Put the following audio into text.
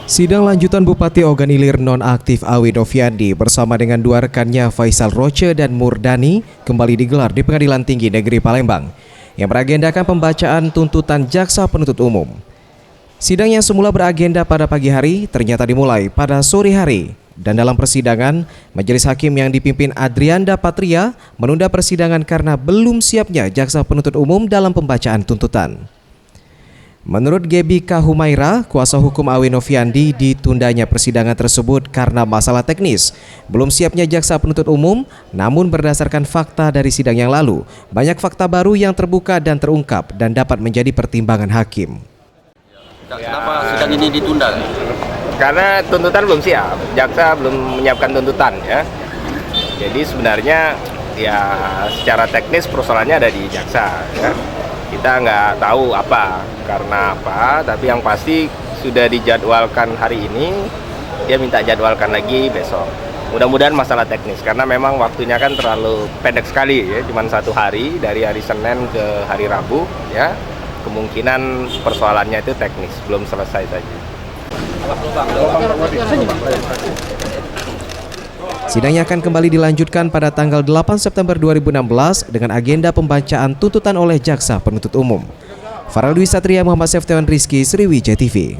Sidang lanjutan Bupati Ogan Ilir nonaktif Awi Noviandi bersama dengan dua rekannya Faisal Roce dan Murdani kembali digelar di Pengadilan Tinggi Negeri Palembang yang beragendakan pembacaan tuntutan jaksa penuntut umum. Sidang yang semula beragenda pada pagi hari ternyata dimulai pada sore hari dan dalam persidangan majelis hakim yang dipimpin Adrianda Patria menunda persidangan karena belum siapnya jaksa penuntut umum dalam pembacaan tuntutan. Menurut Gebi K. Humaira, kuasa hukum Awi Noviandi, ditundanya persidangan tersebut karena masalah teknis. Belum siapnya jaksa penuntut umum, namun berdasarkan fakta dari sidang yang lalu, banyak fakta baru yang terbuka dan terungkap dan dapat menjadi pertimbangan hakim. Kenapa sidang ini ditunda? Karena tuntutan belum siap, jaksa belum menyiapkan tuntutan ya. Jadi sebenarnya ya secara teknis persoalannya ada di jaksa ya. Kita nggak tahu karena apa, tapi yang pasti sudah dijadwalkan hari ini, dia minta jadwalkan lagi besok. Mudah-mudahan masalah teknis, karena memang waktunya kan terlalu pendek sekali ya, cuma 1 hari dari hari Senin ke hari Rabu ya. Kemungkinan persoalannya itu teknis, belum selesai saja. Sidangnya akan kembali dilanjutkan pada tanggal 8 September 2016 dengan agenda pembacaan tuntutan oleh jaksa penuntut umum. Farel Dwi Satria, Muhammad Seftion Rizky, Sriwijaya TV.